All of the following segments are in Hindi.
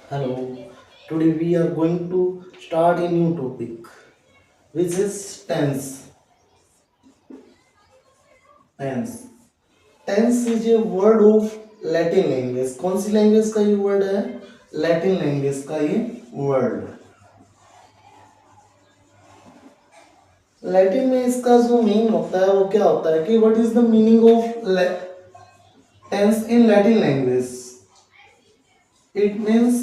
Hello, today we are going to start a new topic which is tense. Tense. Tense is a word of Latin language. कौन सी लैंग्वेज का ये वर्ड है? लैटिन लैंग्वेज का ये वर्ड। लैटिन में इसका जो मीन होता है वो क्या होता है कि what is the meaning of tense in Latin language? It means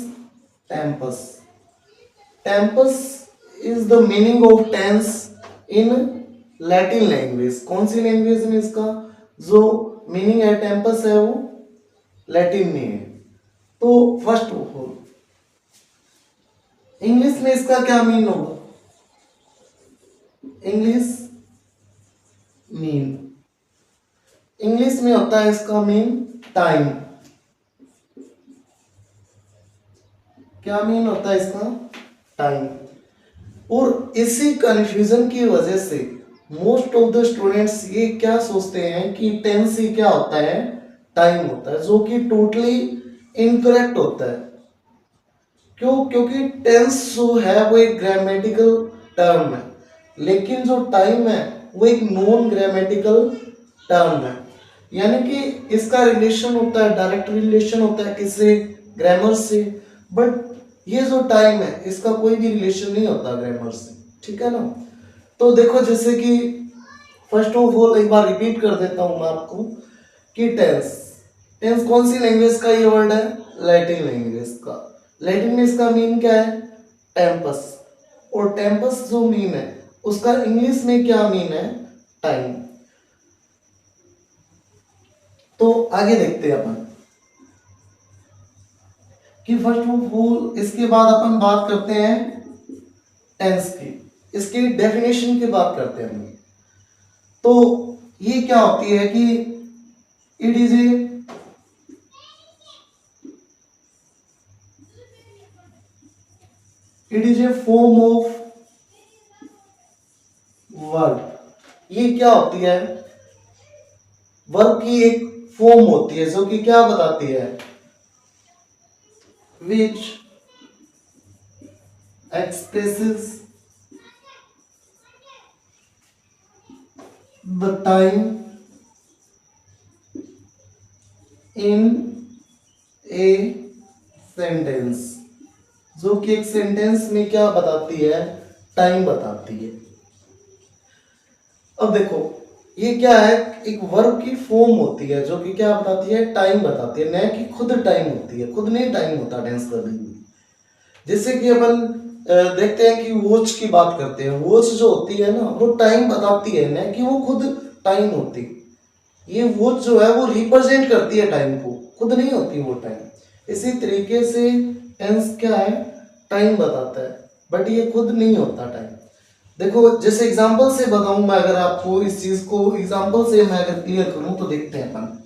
tempus. Tempus is the meaning of tense in Latin language. कौन सी लैंग्वेज में इसका जो मीनिंग है टेम्पस है वो लैटिन में है। तो फर्स्ट ऑफ ऑल इंग्लिश में इसका क्या मीन होगा? इंग्लिश मीन इंग्लिश में होता है इसका मीन टाइम। क्या मीन होता है इसका? टाइम। और इसी कंफ्यूजन की वजह से मोस्ट ऑफ द स्टूडेंट्स ये क्या सोचते हैं कि टेंस ही क्या होता है? टाइम होता है, जो कि टोटली इनकरेक्ट होता है। क्यों? क्योंकि टेंस जो है वो एक ग्रामेटिकल टर्म है, लेकिन जो टाइम है वो एक नॉन ग्रामेटिकल टर्म है। यानी कि इसका रिलेशन होता है, डायरेक्ट रिलेशन होता है किससे? ग्रामर से। बट ये जो टाइम है इसका कोई भी रिलेशन नहीं होता ग्रामर से, ठीक है ना? तो देखो, जैसे कि फर्स्ट ऑफ ऑल एक बार रिपीट कर देता हूं मैं आपको कि टेंस टेंस कौन सी लैंग्वेज का ये वर्ड है? लैटिन लैंग्वेज का। लैटिन में इसका मीन क्या है? टेम्पस। और टेम्पस जो मीन है उसका इंग्लिश में क्या मीन है? टाइम। तो आगे देखते हैं अपन कि फर्स्ट ऑफ ऑल इसके बाद अपन बात करते हैं टेंस की, इसकी डेफिनेशन की बात करते हैं। तो ये क्या होती है कि it is A form of verb. ये क्या होती है? वर्ब की एक फॉर्म होती है जो कि क्या बताती है? विच expresses the time in a sentence। जो कि एक सेंटेंस में क्या बताती है? टाइम बताती है। अब देखो, ये क्या है? एक वर्ब की फॉर्म होती है जो कि क्या बताती है? टाइम बताती है, न कि खुद टाइम होती है। खुद नहीं टाइम होता टेंस करने में। जैसे कि अपन देखते हैं कि वॉच की बात करते हैं। वॉच जो होती है ना वो टाइम बताती है, ना कि वो खुद टाइम होती। ये वॉच जो है वो रिप्रेजेंट करती है टाइम को, खुद नहीं होती वो टाइम। इसी तरीके से टेंस क्या है? टाइम बताता है, बट ये खुद नहीं होता टाइम। देखो, जैसे एग्जांपल से बताऊं मैं, अगर आपको इस चीज को एग्जांपल से मैं अगर क्लियर करूं तो देखते हैं अपन।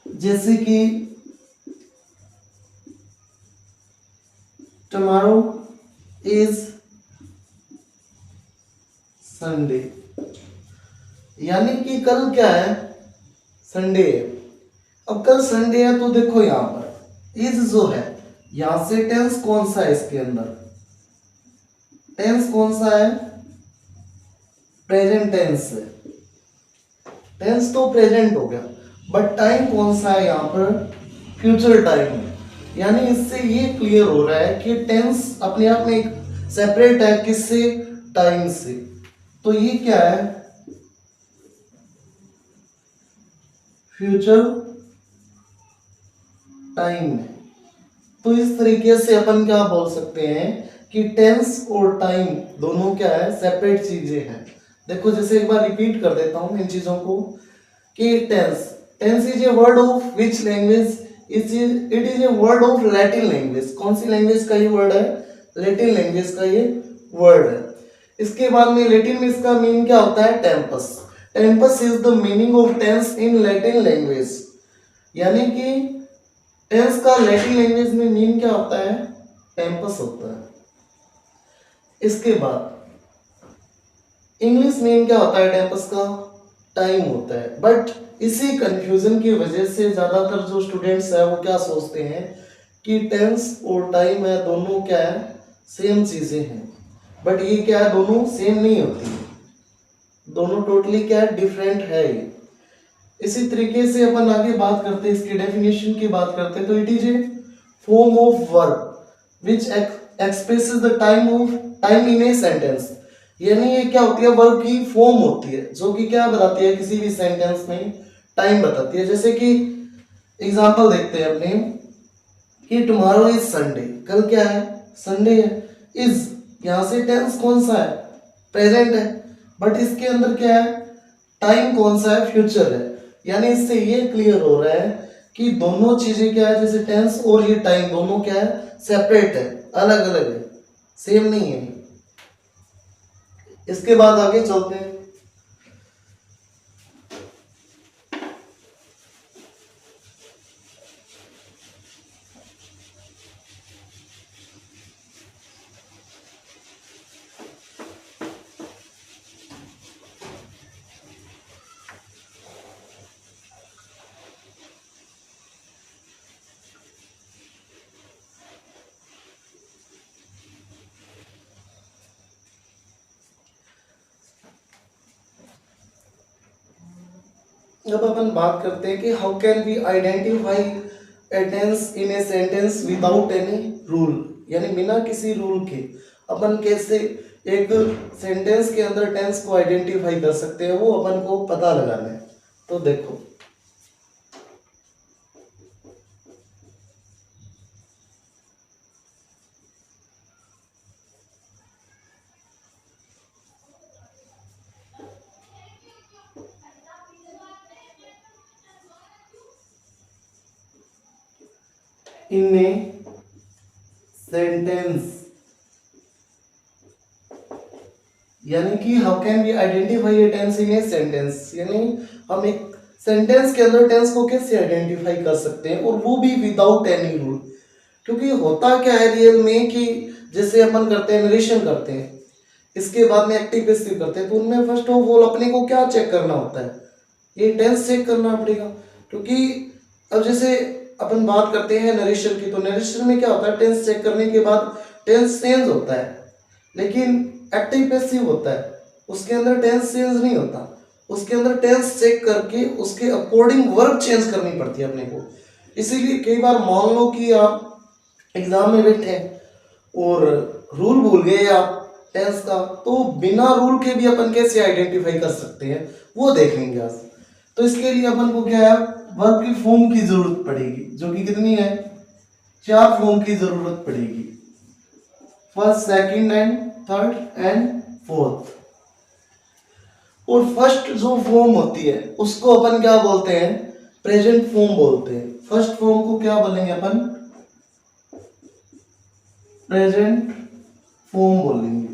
जैसे कि टुमारो इज संडे, यानी कि कल क्या है? संडे है। अब कल संडे है तो देखो यहां पर इज जो है, यहां से टेंस कौन सा है इसके अंदर? टेंस कौन सा है? प्रेजेंट टेंस है। टेंस तो प्रेजेंट हो गया, बट टाइम कौन सा है यहां पर? फ्यूचर टाइम है। यानी इससे ये क्लियर हो रहा है कि टेंस अपने आप में एक सेपरेट है किससे? टाइम से। तो ये क्या है? फ्यूचर टाइम है। तो इस तरीके से अपन क्या बोल सकते हैं कि टेंस और टाइम दोनों क्या है? सेपरेट चीजें हैं। देखो, जैसे एक बार रिपीट कर देता हूं इन चीजों को कि tense tense is a word of which language? It is a word of Latin language. कौन सी लैंग्वेज का ये वर्ड है? लैटिन लैंग्वेज का ये वर्ड है। इसके बाद में लैटिन में इसका मीन क्या होता है? Tempus. Tempus is the meaning of tense in Latin language. यानी कि टेंस का लैटिन लैंग्वेज में मीन क्या होता है? टेम्पस होता है। इसके बाद इंग्लिश मीन क्या होता है टेम्पस का? टाइम होता है। बट इसी कंफ्यूजन की वजह से ज़्यादातर जो स्टूडेंट्स हैं वो क्या सोचते हैं कि टेंस और टाइम है दोनों क्या है, सेम चीज़ें हैं। बट ये क्या है, दोनों सेम नहीं होती है, दोनों टोटली क्या है, डिफरेंट है ये। इसी तरीके से अपन आगे बात करते हैं, इसकी डेफिनेशन की बात करते हैं। तो it is A form of verb which expresses the time in a sentence. यानी ये क्या होती है, वर्ब की फॉर्म होती है जो कि क्या बताती है, किसी भी सेंटेंस में टाइम बताती है। जैसे कि एग्जांपल देखते हैं अपने कि टुमारो इज संडे, कल क्या है, संडे है। इज यहां से टेंस कौन सा है, प्रेजेंट है। बट इसके अंदर क्या है, टाइम कौन सा है, फ्यूचर है। यानी इससे ये क्लियर हो रहा है कि दोनों चीजें क्या है, जैसे टेंस और ये टाइम दोनों क्या है, सेपरेट है, अलग अलग है, सेम नहीं है। इसके बाद आगे चलते हैं। अब अपन बात करते हैं कि how can we identify a tense in a sentence without any rule. यानी बिना किसी रूल के अपन कैसे एक सेंटेंस के अंदर टेंस को आइडेंटिफाई कर सकते हैं, वो अपन को पता लगाना है। तो देखो, इन ए सेंटेंस, यानी कि how can we identify a tense in a sentence, यानी हम एक सेंटेंस के अंदर टेंस को कैसे आइडेंटिफाई कर सकते हैं, और वो भी विदाउट एनी रूल। क्योंकि होता क्या है रियल में कि जैसे अपन करते हैं, नरेशन करते हैं, इसके बाद में एक्टिव पैसिव करते हैं, तो उनमें फर्स्ट ऑफ ऑल अपने को क्या चेक करना होता है, ये टेंस चेक करना पड़ेगा। क्योंकि अब जैसे अपन बात करते हैं नरेशन की, तो नरेशन में क्या होता है, टेंस चेक करने के बाद टेंस चेंज होता है। लेकिन एक्टिव पैसिव होता है, उसके अंदर टेंस चेंज नहीं होता, उसके अंदर टेंस चेक करके उसके अकॉर्डिंग वर्ब चेंज करनी पड़ती है अपने को। इसीलिए कई बार मान लो कि आप एग्जाम में बैठे और रूल भूल गए आप टेंस का, तो बिना रूल के भी अपन कैसे आइडेंटिफाई कर सकते हैं, वो देखेंगे आज। तो इसके लिए अपन को क्या है, वर्ब की फॉर्म की जरूरत पड़ेगी, जो कि कितनी है, 4 फॉर्म की जरूरत पड़ेगी, first, second and third and fourth. और फर्स्ट जो फॉर्म होती है उसको अपन क्या बोलते हैं, प्रेजेंट फॉर्म बोलते हैं। फर्स्ट फॉर्म को क्या बोलेंगे अपन, प्रेजेंट फॉर्म बोलेंगे।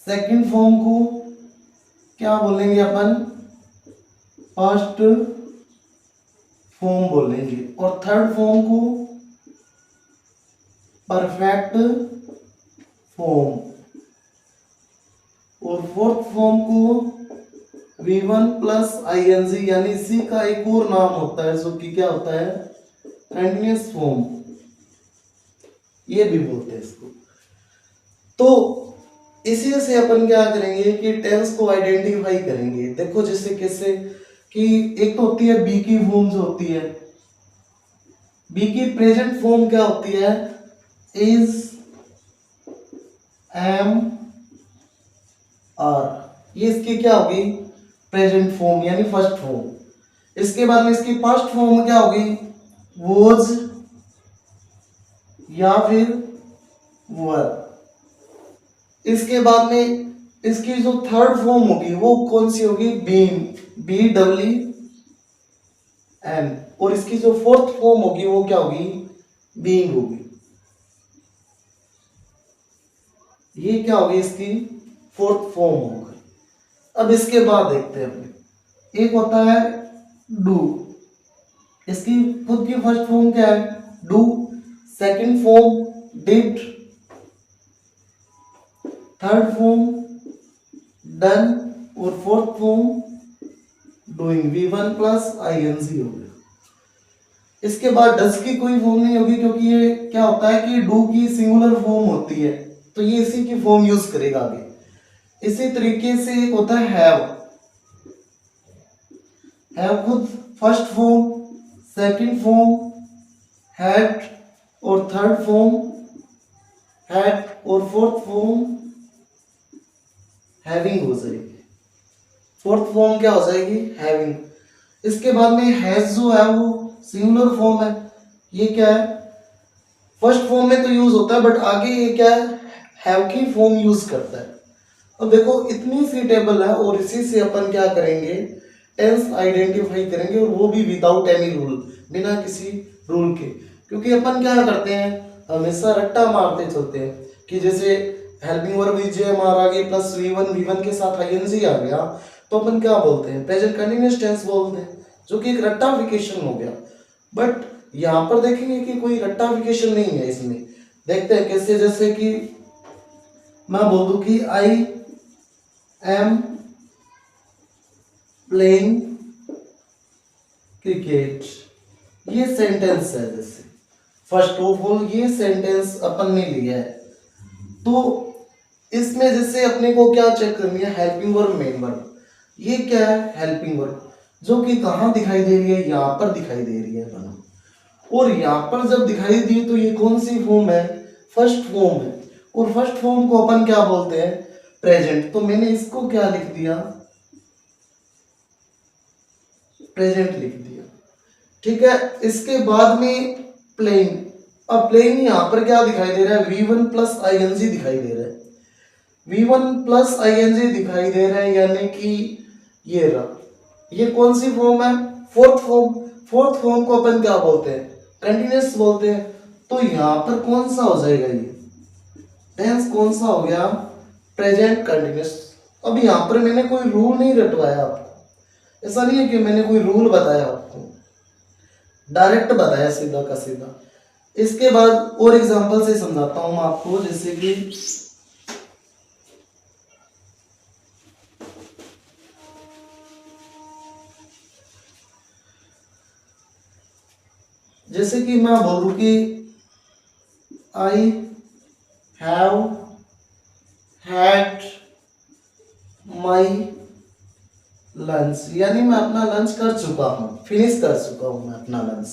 सेकंड फॉर्म को क्या बोलेंगे अपन, पास्ट फॉर्म बोलेंगे। और थर्ड फॉर्म को परफेक्ट फॉर्म। और फोर्थ फॉर्म को V1 प्लस ING, यानी इसी का एक और नाम होता है जो कि क्या होता है, कंटिन्यूअस फॉर्म, ये भी बोलते हैं इसको। तो इसी से अपन क्या करेंगे कि टेंस को आइडेंटिफाई करेंगे। देखो जैसे कैसे कि एक तो होती है बी की फॉर्म जो होती है, बी की प्रेजेंट फॉर्म क्या होती है, इज, एम, आर। ये इसकी क्या होगी, प्रेजेंट फॉर्म यानी फर्स्ट फॉर्म। इसके बाद में इसकी पास्ट फॉर्म क्या होगी, वॉज या फिर वर। इसके बाद में इसकी जो थर्ड फॉर्म होगी वो कौन सी होगी, बीन, BWN। और इसकी जो फोर्थ फॉर्म होगी वो क्या होगी, बीइंग होगी। ये क्या होगी, इसकी फोर्थ फॉर्म होगी। अब इसके बाद देखते हैं अपने, एक होता है डू, इसकी खुद की फर्स्ट फॉर्म क्या है, do. Second form did, third form done, और fourth form doing, V1 plus ING हो गया। इसके बाद डज की कोई फॉर्म नहीं होगी, क्योंकि ये क्या होता है कि डू की सिंगुलर फॉर्म होती है, तो ये इसी की फॉर्म यूज करेगा आगे। इसी तरीके से एक होता है हैव खुद first form, second form had, और थर्ड फॉर्म हैड, और फोर्थ फॉर्म हैविंग हो जाएगी। फोर्थ फॉर्म क्या हो जाएगी? हैविंग। इसके बाद में हैज जो है वो सिंगुलर फॉर्म है। ये क्या है? फर्स्ट फॉर्म में तो यूज होता है, बट आगे ये क्या है? हैव की फॉर्म यूज करता है। अब देखो इतनी सी टेबल है, और इसी से अपन क्या करेंगे? टेंस आइडेंटिफाई करेंगे, और वो भी विदाउट एनी रूल, बिना किसी रूल के। क्योंकि अपन क्या करते हैं? हमेशा रट्टा मारते चलते हैं कि जैसे हेल्पिंग वर्ब VJMR आ गई प्लस V1 के साथ ING आ गया, तो अपन क्या बोलते हैं? प्रेजेंट कंटिन्यूअस टेंस बोलते हैं, जो कि एक रट्टाफिकेशन हो गया। बट यहाँ पर देखेंगे कि कोई रट्टाफिकेशन नहीं है इसमें। देखते हैं कैसे। जैसे कि मैं बोल दूं कि आई एम प्लेइंग क्रिकेट, ये सेंटेंस है। जैसे फर्स्ट ऑफ ऑल ये सेंटेंस अपन ने लिया है, तो इसमें जैसे अपने को क्या चेक करनी है? Helping verb, main verb. ये क्या है? हेल्पिंग वर्ब, जो कि कहाँ दिखाई दे रही है? यहाँ पर दिखाई दे रही है बना। और यहाँ पर जब दिखाई दी तो ये कौन सी फॉर्म है? फर्स्ट फॉर्म है। और फर्स्ट फॉर्म को अपन क्या बोलते हैं? प्रेजेंट। तो मैंने इसको क्या लिख दिया? प्रेजेंट लिख दिया। ठीक है। इसके बाद में प्लेइंग। अब प्लेइंग यहाँ पर क्या दिखाई दे रहा है? V1 प्लस ING दिखाई दे रहा है। V1 प्लस ING दिखाई दे रहा है, यानी कि ये रहा। ये कौन सी फॉर्म है? Fourth form. फोर्थ फॉर्म को अपन क्या बोलते हैं? कंटिन्यूअस बोलते हैं। तो यहाँ पर कौन सा हो जाएगा? ये टेंस कौन सा हो गया? Present continuous. अब यहाँ पर मैंने कोई रूल नहीं रटवाया आपको। ऐसा नहीं है कि मैंने कोई रूल बताया आपको, डायरेक्ट बताया सीधा का सीधा। इसके बाद और एग्जांपल से समझाता हूं मैं आपको। जैसे कि मैं बोलूं कि I have had my lunch, यानी मैं अपना लंच कर चुका हूं, फिनिश कर चुका हूं मैं अपना लंच।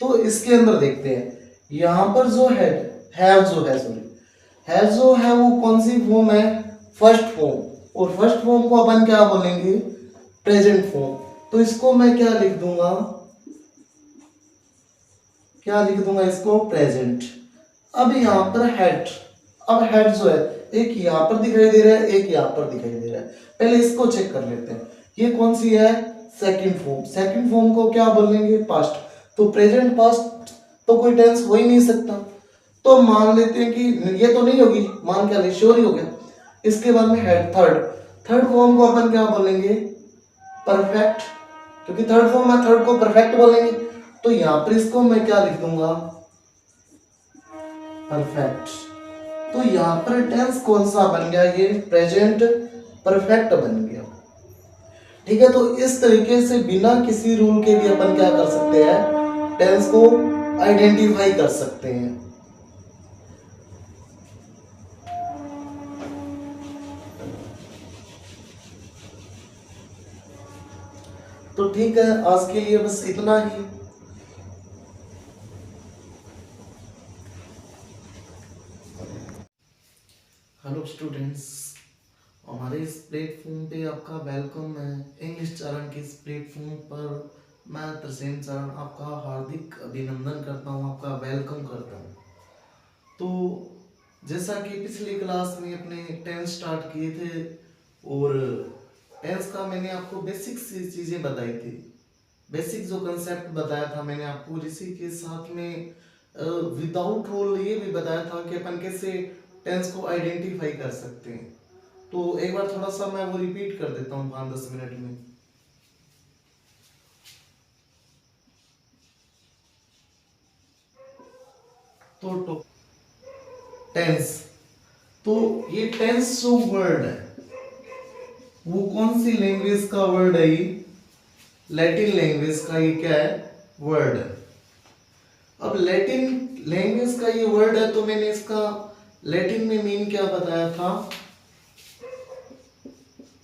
तो इसके अंदर देखते हैं, यहां पर जो हैव जो है, हैव जो है वो कौन सी फॉर्म है? First form. और फर्स्ट फॉर्म को अपन क्या बोलेंगे? Present form. तो इसको मैं क्या लिख दूंगा? इसको? प्रेजेंट। अब यहाँ पर हेड। अब हेड जो है, एक यहाँ पर दिखाई दे रहा है, एक यहाँ पर दिखाई दे रहा है। पहले इसको चेक कर लेते हैं। ये कौन सी है? Second form. सेकंड फॉर्म को क्या बोलेंगे? पास्ट। तो प्रेजेंट पास्ट तो कोई टेंस हो ही नहीं सकता, तो मान लेते हैं कि ये तो नहीं होगी। मान क्या ले? श्योर ही हो गया। इसके बाद में हेड। थर्ड। थर्ड फॉर्म को अपन क्या बोलेंगे? परफेक्ट, क्योंकि थर्ड फॉर्म है, थर्ड को परफेक्ट बोलेंगे। तो यहां पर इसको मैं क्या लिख दूंगा? परफेक्ट। तो यहां पर टेंस कौन सा बन गया? ये प्रेजेंट परफेक्ट बन गया। ठीक है। तो इस तरीके से बिना किसी रूल के भी अपन क्या कर सकते हैं? टेंस को आइडेंटिफाई कर सकते हैं। तो ठीक है, आज के लिए बस इतना ही। हेलो स्टूडेंट्स, हमारे इस प्लेटफॉर्म पे आपका वेलकम है। इंग्लिश चरण के इस प्लेटफॉर्म पर मैं तरसेम चरण आपका हार्दिक अभिनंदन करता हूँ, आपका वेलकम करता हूँ। तो जैसा कि पिछली क्लास में अपने टेंस स्टार्ट किए थे, और टेंस का मैंने आपको बेसिक सी चीज़ें बताई थी, बेसिक जो कंसेप्ट बताया था मैंने आपको, इसी के साथ में विदाउट रूल ये भी बताया था कि अपन कैसे टेंस को आइडेंटिफाई कर सकते हैं। तो एक बार थोड़ा सा मैं वो रिपीट कर देता हूँ 5-10 मिनट में। तो टेंस, तो ये टेंस जो वर्ड है, वो कौन सी लैंग्वेज का वर्ड है ये? लैटिन लैंग्वेज का ये क्या है? वर्ड है। अब लैटिन लैंग्वेज का ये वर्ड है तो मैंने इसका लैटिन में मीन क्या बताया था?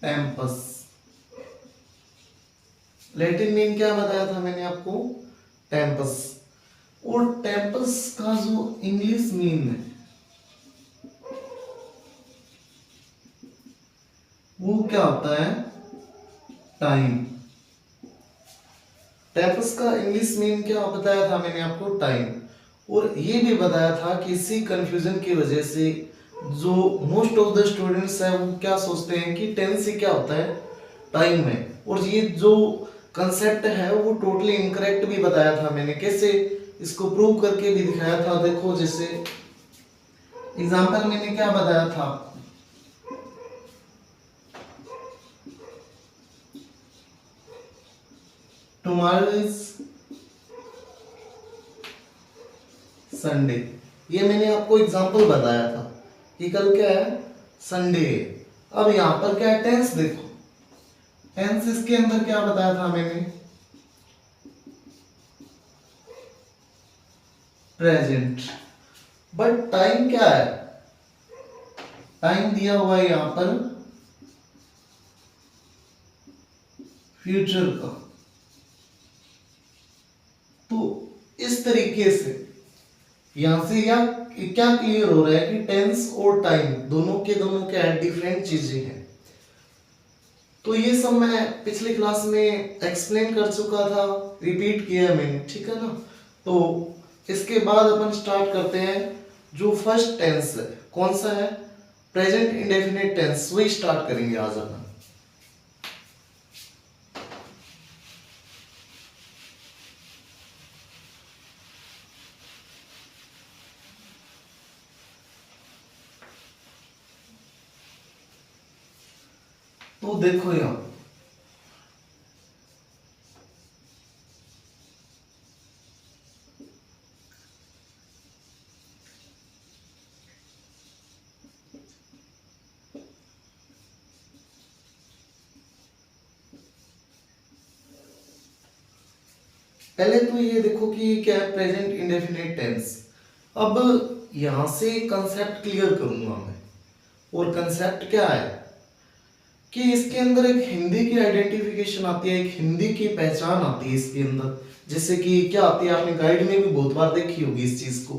टेम्पस। लैटिन मीन क्या बताया था मैंने आपको? टेम्पस। और टेम्पस का जो इंग्लिश मीन है वो क्या होता है? टाइम। टेम्पस का इंग्लिश मीन क्या बताया था मैंने आपको? टाइम। और ये भी बताया था कि इसी कंफ्यूजन की वजह से जो मोस्ट ऑफ द स्टूडेंट्स है वो क्या सोचते हैं कि टेंस से क्या होता है? टाइम है। और ये जो कंसेप्ट है वो टोटली इनकरेक्ट भी बताया था मैंने। कैसे? इसको प्रूव करके भी दिखाया था। देखो, जैसे एग्जांपल मैंने क्या बताया था? Tomorrow is Sunday. ये मैंने आपको एग्जांपल बताया था कि कल क्या है? संडे। अब यहां पर क्या है? टेंस। देखो, टेंस इसके अंदर क्या बताया था मैंने? प्रेजेंट। बट टाइम क्या है? टाइम दिया हुआ है यहां पर फ्यूचर का। तो इस तरीके से यहां से या क्या क्लियर हो रहा है कि टेंस और टाइम दोनों के क्या है? डिफरेंट चीजें हैं। तो ये सब मैं पिछली क्लास में एक्सप्लेन कर चुका था, रिपीट किया है मैंने, ठीक है ना? तो इसके बाद अपन स्टार्ट करते हैं। जो फर्स्ट टेंस है कौन सा है? प्रेजेंट इंडेफिनिट टेंस, वही स्टार्ट करेंगे आज अपन। तो देखो यहां पहले तो ये देखो कि क्या है? Present indefinite tense. अब यहां से कंसेप्ट क्लियर करूंगा मैं। और कंसेप्ट क्या है कि इसके अंदर एक हिंदी की आइडेंटिफिकेशन आती है, एक हिंदी की पहचान आती है इसके अंदर। जैसे कि क्या आती है? आपने गाइड में भी बहुत बार देखी होगी इस चीज को,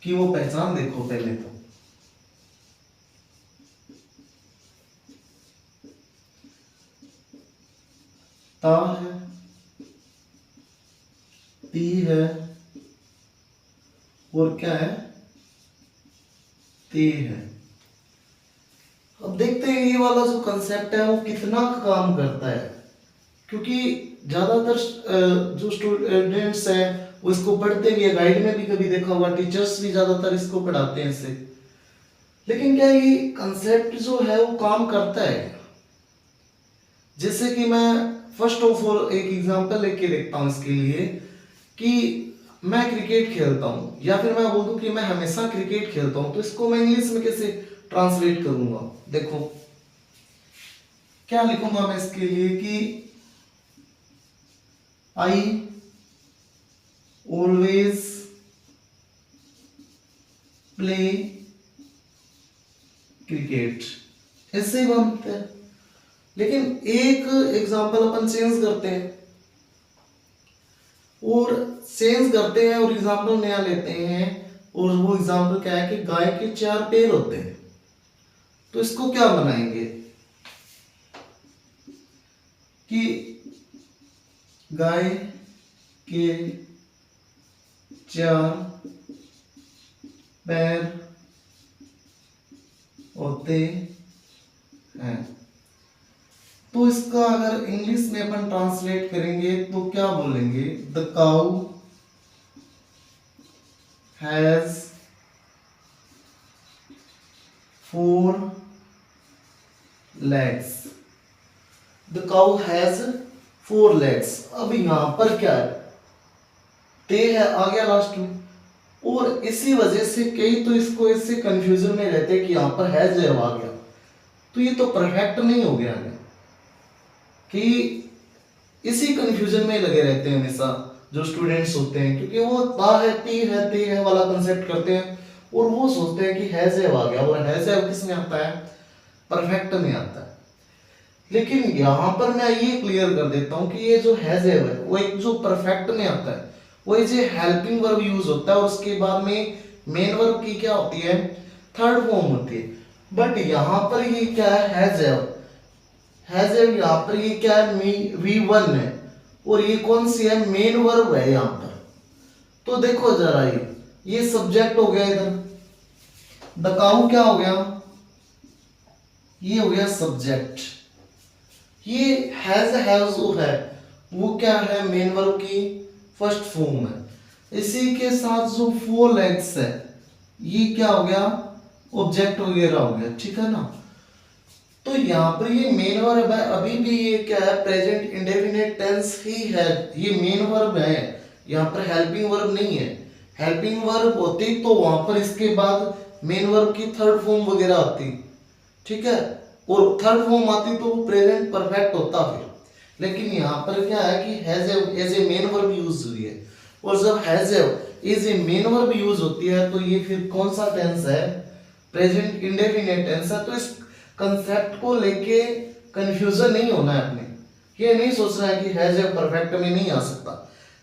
कि वो पहचान देखो पहले तो। ता है, ती है, और क्या है? ते है। अब देखते हैं ये वाला जो कंसेप्ट है वो कितना काम करता है। क्योंकि ज्यादातर जो स्टूडेंट्स हैं वो इसको पढ़ते भी है, गाइड में भी कभी देखा होगा, टीचर्स भी ज्यादातर इसको पढ़ाते हैं इसे। लेकिन क्या ये कंसेप्ट जो है वो काम करता है? जैसे कि मैं फर्स्ट ऑफ ऑल एक एग्जांपल लेके देखता हूं इसके लिए, कि मैं क्रिकेट खेलता हूं, या फिर मैं बोल दूं कि मैं हमेशा क्रिकेट खेलता हूं, तो इसको मैं इंग्लिश में कैसे ट्रांसलेट करूंगा? देखो क्या लिखूंगा मैं इसके लिए कि आई ऑलवेज प्ले क्रिकेट। ऐसे ही बनता है। लेकिन एक एग्जांपल अपन चेंज करते हैं, और एग्जांपल नया लेते हैं। और वो एग्जांपल क्या है कि गाय के 4 पैर होते हैं। तो इसको क्या बनाएंगे कि गाय के 4 पैर होते हैं। तो इसका अगर इंग्लिश में अपन ट्रांसलेट करेंगे तो क्या बोलेंगे? The cow has 4 legs। The cow has 4 legs। अब यहां पर क्या है? ते है, आ गया लास्ट में। और इसी वजह से कई तो इसको इससे कंफ्यूजन में रहते हैं कि यहां पर हैज है आ गया, तो ये तो परफेक्ट नहीं हो गया है। कि इसी कंफ्यूजन में लगे रहते हैं हमेशा जो स्टूडेंट्स होते हैं, क्योंकि वो ता है ती है ते है वाला कंसेप्ट करते हैं और वो सोचते हैं कि हैज़ आ गया, और हैज़ किस में आता है, परफेक्ट में आता है। लेकिन यहाँ पर मैं ये क्लियर कर देता हूँ कि ये जो हैज़ है वो एक जो परफेक्ट में आता है वो जो हेल्पिंग वर्ब यूज होता है और उसके बाद में मेन वर्ब की क्या होती है, थर्ड फॉर्म होती है। बट यहाँ पर ये क्या है, हैज़ यहाँ पर ये क्या है, V1 है और ये कौन सी है, मेन वर्ब है यहाँ पर। तो देखो जरा ये सब्जेक्ट हो गया, इधर द काउ क्या हो गया, ये हो गया सब्जेक्ट। ये हैज जो है वो क्या है, मेन वर्ब की फर्स्ट फॉर्म है। इसी के साथ जो 4 लेग्स है ये क्या हो गया, ऑब्जेक्ट वगैरह हो गया, ठीक है ना। तो यहाँ पर ये मेन वर्ब है, अभी भी ये क्या है, प्रेजेंट इंडेफिनिट टेंस ही है, ये मेन वर्ब है, यहाँ पर हेल्पिंग वर्ब नहीं है। हेल्पिंग वर्ब होती तो वहां पर इसके बाद मेन वर्ब की थर्ड फॉर्म वगैरह आती, ठीक है, और थर्ड फॉर्म आती तो प्रेजेंट परफेक्ट होता फिर। लेकिन यहाँ पर क्या है कि has as a main verb use हुई है, और जब has as a main verb use होती है तो ये फिर कौन सा टेंस है, प्रेजेंट इंडेफिनिट टेंस है। तो इस कंसेप्ट को लेके कंफ्यूजन नहीं होना है अपने, ये नहीं सोचना है कि हैज ए परफेक्ट में नहीं आ सकता,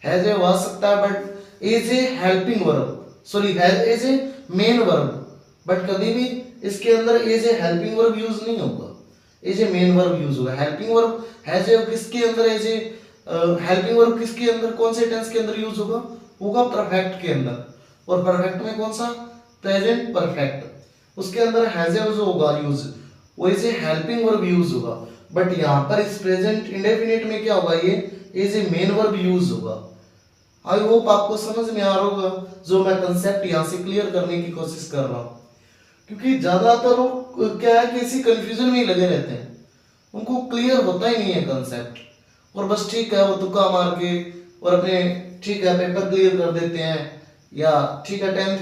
हैज ए आ सकता है but as a helping verb, sorry has as a main verb, but कभी भी इसके अंदर as a helping verb use नहीं होगा, as a main verb use होगा। हेल्पिंग वर्ब हैज ए किसके अंदर, एज ए हेल्पिंग वर्ब किसके अंदर, कौन से टेंस के अंदर यूज होगा परफेक्ट के अंदर, और परफेक्ट में कौन सा, प्रेजेंट परफेक्ट, उसके अंदर हैज ए जो होगा यूज वो as a helping verb use होगा। बट यहाँ पर इस प्रेजेंट इंडेफिनिट में क्या होगा, ये as a main verb use होगा। आई होप आपको समझ में आ रहा होगा जो मैं कंसेप्ट यहाँ से क्लियर करने की कोशिश कर रहा हूँ, क्योंकि ज्यादातर लोग क्या है कि इसी कंफ्यूजन में ही लगे रहते हैं, उनको क्लियर होता ही नहीं है कंसेप्ट, और बस ठीक है वो तुक्का मार के और अपने ठीक है पेपर क्लियर कर देते हैं, या ठीक है 10th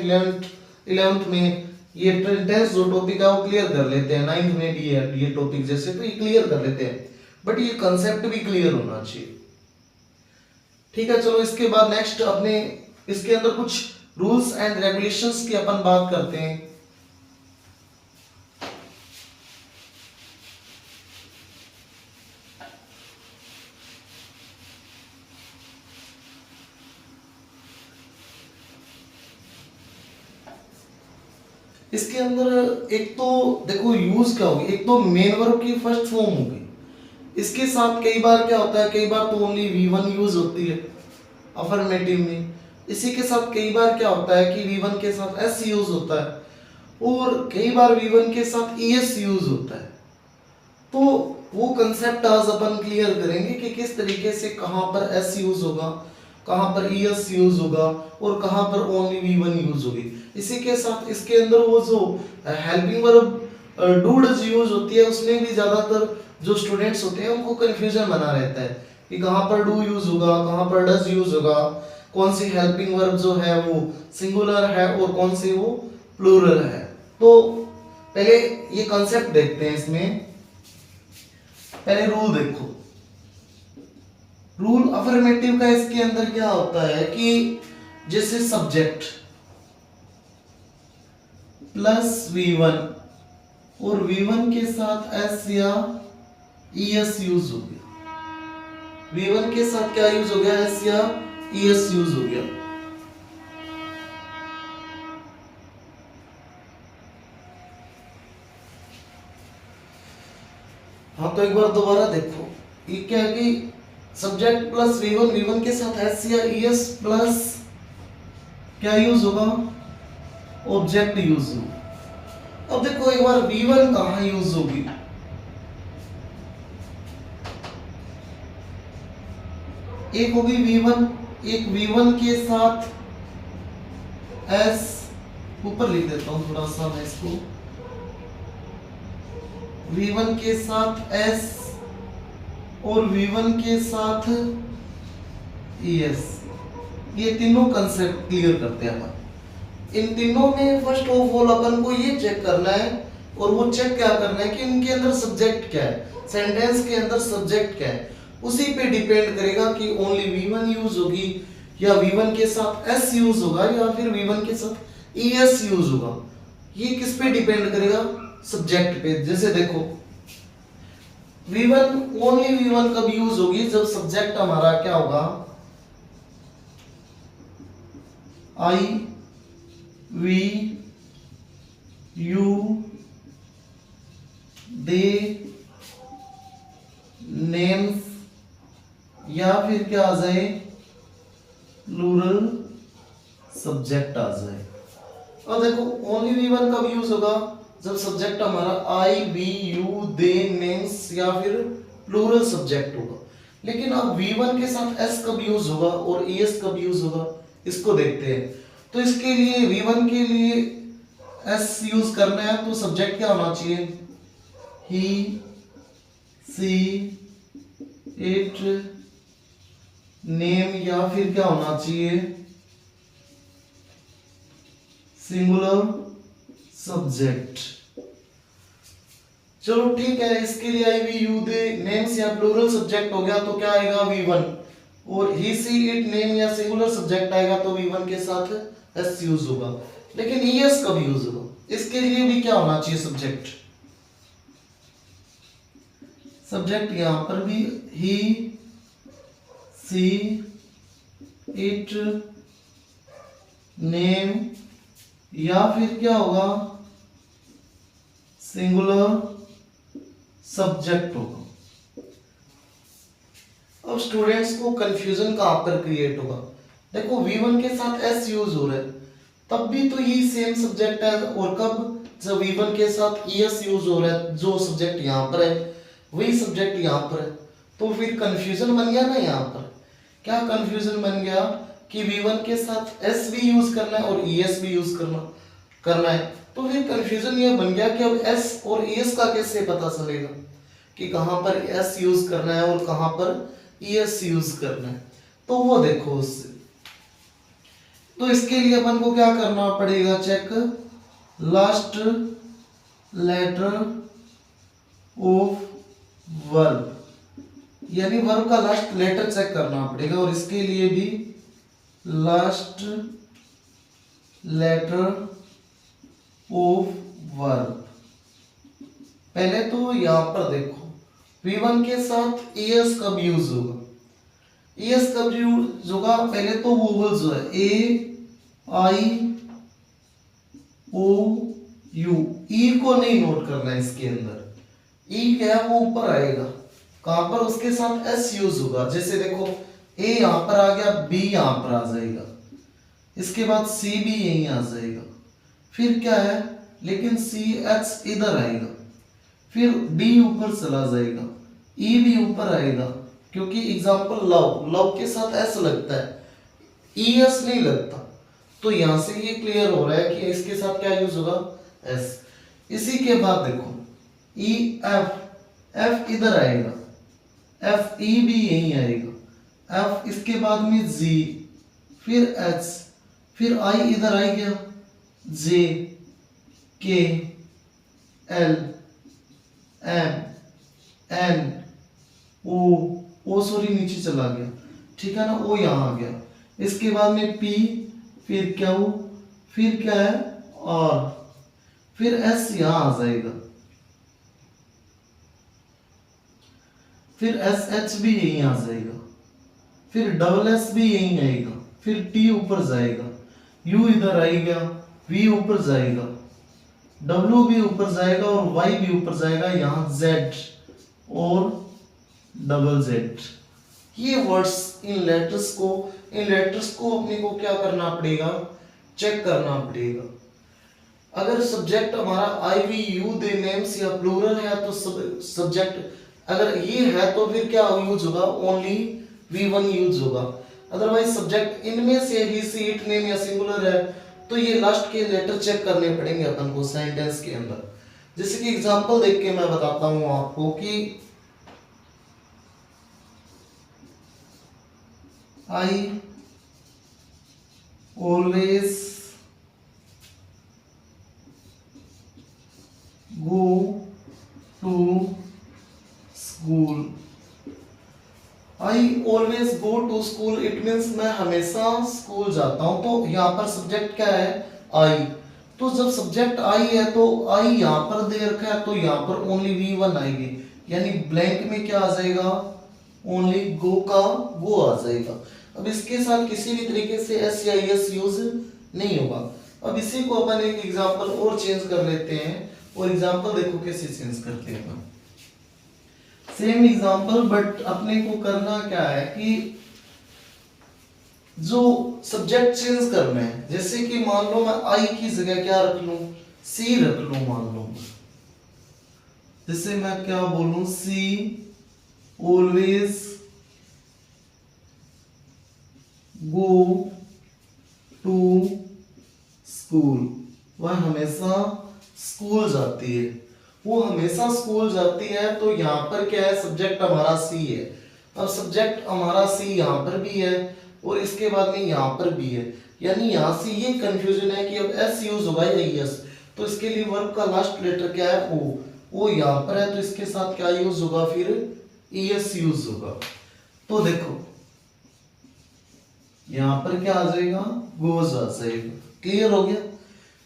11th में ये टेंस जो टॉपिक है वो क्लियर कर लेते हैं, 9th में भी ये टॉपिक जैसे तो ये क्लियर कर लेते हैं, बट ये कंसेप्ट भी क्लियर होना चाहिए, ठीक है। चलो इसके बाद नेक्स्ट अपने इसके अंदर कुछ रूल्स एंड रेगुलेशंस की अपन बात करते हैं। इसके अंदर एक तो देखो यूज क्या होगी, एक तो मेन वर्ब की फर्स्ट फॉर्म होगी, इसके साथ कई बार क्या होता है, कई बार तो ओनली V1 यूज होती है अफर्मेटिव में, इसी के साथ कई बार क्या होता है कि V1 के साथ S यूज होता है, और कई बार V1 के साथ ES यूज होता है। तो वो कंसेप्ट आज अपन क्लियर करेंगे कि किस तरीके से कहाँ पर S यूज होगा, कहाँ पर ES यूज होगा, और कहाँ पर ओनली V1 यूज होगी। इसी के साथ इसके अंदर वो जो helping verb do does use होती है, उसमें भी ज्यादातर जो स्टूडेंट्स होते हैं उनको कंफ्यूजन बना रहता है कि कहाँ पर डू यूज होगा, कहाँ पर डज यूज होगा, कौन सी हेल्पिंग वर्ब जो है वो सिंगुलर है और कौन सी वो प्लूरल है। तो पहले ये कंसेप्ट देखते हैं, इसमें पहले रूल देखो। रूल अफर्मेटिव का इसके अंदर क्या होता है कि जैसे सब्जेक्ट प्लस V1 और V1 के साथ S या ES यूज हो गया, V1 के साथ क्या यूज हो गया, S या ES यूज हो गया। हाँ तो एक बार दोबारा देखो, ये क्या है कि सब्जेक्ट प्लस V1, V1 के साथ S या ES प्लस क्या यूज होगा, ऑब्जेक्ट यूज होगा। अब देखो एक बार V1 कहाँ यूज होगी, एक होगी V1, एक V1 के साथ S, ऊपर लिख देता हूं थोड़ा सा मैं इसको, V1 के साथ S और V1 के साथ ES, ये तीनों कंसेप्ट क्लियर करते हैं अपन। इन तीनों में फर्स्ट ऑफ ऑल अपन को ये चेक करना है और वो चेक क्या करना है कि इनके अंदर सब्जेक्ट क्या है, सेंटेंस के अंदर सब्जेक्ट क्या है। उसी पे डिपेंड करेगा कि ओनली V1 यूज होगी या V1 के साथ S यूज होगा या फिर V1 के साथ ES यूज होगा। ये किस पे डिपेंड करेगा, सब्जेक्ट पे। जैसे देखो V1 ओनली V1 कब यूज होगी, जब सब्जेक्ट हमारा क्या होगा, I V U they names या फिर क्या आ जाए, प्लूरल सब्जेक्ट आ जाए। और देखो ओनली V1 कब यूज होगा, जब सब्जेक्ट हमारा I V U they names या फिर प्लूरल सब्जेक्ट होगा। लेकिन अब V1 के साथ S कब यूज होगा और ES कब यूज होगा, इसको देखते हैं। तो इसके लिए V1 के लिए S यूज करना है तो सब्जेक्ट क्या होना चाहिए, ही सी इट नेम या फिर क्या होना चाहिए, सिंगुलर सब्जेक्ट। चलो ठीक है, इसके लिए आई वी यू दे नेम्स या प्लूरल सब्जेक्ट हो गया तो क्या आएगा V1, और ही सी इट नेम या सिंगुलर सब्जेक्ट आएगा तो V1 के साथ S यूज होगा। लेकिन ES कब यूज होगा, इसके लिए भी क्या होना चाहिए, सब्जेक्ट। सब्जेक्ट यहां पर भी ही सी इट नेम या फिर क्या होगा, सिंगुलर सब्जेक्ट होगा। अब स्टूडेंट्स को कंफ्यूजन कहां पर क्रिएट होगा, देखो V1 के साथ S यूज हो रहा है तब भी तो ये सेम सब्जेक्ट है, और कब, जब V1 के साथ ES यूज हो रहा है, जो सब्जेक्ट यहां पर है वही सब्जेक्ट यहां पर है, तो फिर कंफ्यूजन बन गया ना। यहां पर क्या कंफ्यूजन बन गया कि V1 के साथ S भी यूज करना है और ES भी यूज करना है। तो फिर कंफ्यूजन ये बन गया कि अब S और ES का कैसे पता चलेगा कि कहां पर S यूज करना है और कहां पर ES यूज करना है। तो वो देखो उससे, तो इसके लिए अपन को क्या करना पड़ेगा, check last letter of verb, यानी वर्ब का लास्ट लेटर चेक करना पड़ेगा। और इसके लिए भी लास्ट लेटर ऑफ वर्ब, पहले तो यहां पर देखो V1 के साथ ES कब यूज होगा, ES कब यूज होगा, पहले तो वोवेल्स जो है A I O U, E को नहीं नोट करना है इसके अंदर, E क्या है वो ऊपर आएगा, कहां पर, उसके साथ S यूज होगा। जैसे देखो A यहां पर आ गया, B यहां पर आ जाएगा, इसके बाद C भी यहीं आ जाएगा, फिर क्या है, लेकिन CH इधर आएगा, फिर D ऊपर चला जाएगा, E भी ऊपर आएगा, क्योंकि एग्जाम्पल लव के साथ S लगता है, ES नहीं लगता। तो यहां से ये क्लियर हो रहा है कि इसके साथ क्या यूज होगा, S। इसी के बाद देखो F इधर आएगा, FE भी यहीं आएगा, F इसके बाद में G, फिर H, फिर I इधर आ गया, J K L M N O sorry नीचे चला गया, ठीक है ना, O यहां आ गया, इसके बाद में P, फिर Q, फिर क्या है R, फिर S यहां आ जाएगा, फिर SH भी यहीं आ जाएगा, फिर SS भी यहीं आएगा, फिर T ऊपर जाएगा, U इधर आएगा, V ऊपर जाएगा, W भी ऊपर जाएगा और Y भी ऊपर जाएगा, यहां Z और Z। ये वर्ड्स इन लेटर्स को अपने को क्या करना पड़ेगा, चेक करना पड़ेगा। अगर सब्जेक्ट हमारा I V U they names या प्लूरल है तो सब्जेक्ट अगर ये है तो फिर क्या यूज होगा, ओनली V1 यूज होगा। अदरवाइज सब्जेक्ट इनमें से ही सी इट नेम या सिंगुलर है तो ये लास्ट के लेटर चेक करने पड़ेंगे अपन को सेंटेंस के अंदर। जैसे कि एग्जांपल देख के मैं बताता हूं आपको कि I always school it means मैं हमेशा स्कूल जाता हूं। तो यहाँ पर सब्जेक्ट क्या है, आई। तो जब सब्जेक्ट आई है तो आई यहाँ पर दे रखा है, तो यहाँ पर ओनली V1 आएगी, यानी ब्लैंक में क्या आ जाएगा, ओनली गो का गो आ जाएगा। अब इसके साथ किसी भी तरीके से एस या एस यूज नहीं होगा। अब इसी को अपन एक एग्जांपल और चेंज कर लेते हैं, और एग्जांपल देखो कैसे चेंज करते हैं अपन। सेम एग्जांपल, बट अपने को करना क्या है कि जो सब्जेक्ट चेंज करना है, जैसे कि मान लो मैं आई की जगह क्या रख लूं, सी रख लूं। मान लो जैसे मैं क्या बोलूं, सी ऑलवेज गो टू स्कूल। वह हमेशा स्कूल जाती है, वो हमेशा स्कूल जाती है। तो यहाँ पर क्या है, सब्जेक्ट हमारा सी है। अब सब्जेक्ट हमारा सी यहाँ पर भी है और इसके बाद में यहाँ पर भी है, यानी यहाँ से ये कंफ्यूजन है कि अब एस यूज होगा या एस। तो इसके लिए वर्ब का लास्ट लेटर क्या है, ओ यहाँ पर है, तो इसके साथ क्या यूज होगा, फिर एस यूज होगा। तो देखो यहाँ पर क्या आ जाएगा, गोज आ जाएगा। क्लियर हो गया।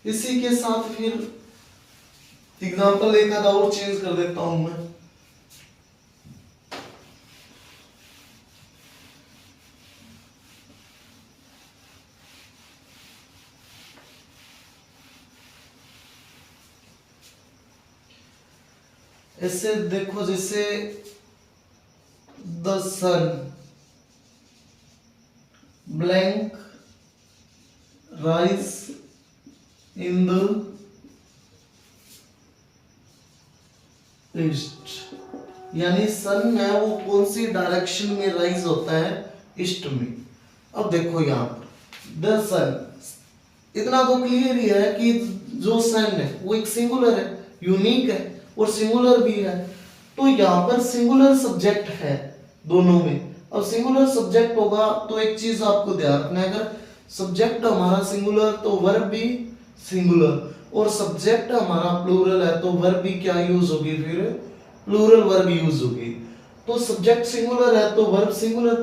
इसी के साथ फिर एग्जाम्पल एक आधा और चेंज कर देता हूं मैं। ऐसे देखो, जैसे the sun blank rise in the east, यानी सन है वो कौन सी डायरेक्शन में राइज होता है, ईस्ट में। अब देखो यहाँ पर द सन, इतना तो क्लियर ही है कि जो सन है वो एक सिंगुलर है, यूनिक है और सिंगुलर भी है। तो यहाँ पर सिंगुलर सब्जेक्ट है दोनों में। अब सिंगुलर सब्जेक्ट होगा तो एक चीज आपको ध्यान रखना है, अगर सब्जेक्ट हमारा सिंगुलर तो वर्ब भी सिंगुलर, और सब्जेक्ट हमारा प्लूरल है तो वर्ब भी क्या यूज होगी, फिर प्लूरल वर्ब यूज होगी। तो सब्जेक्ट सिंगुलर है तो वर्ब सिंगुलर।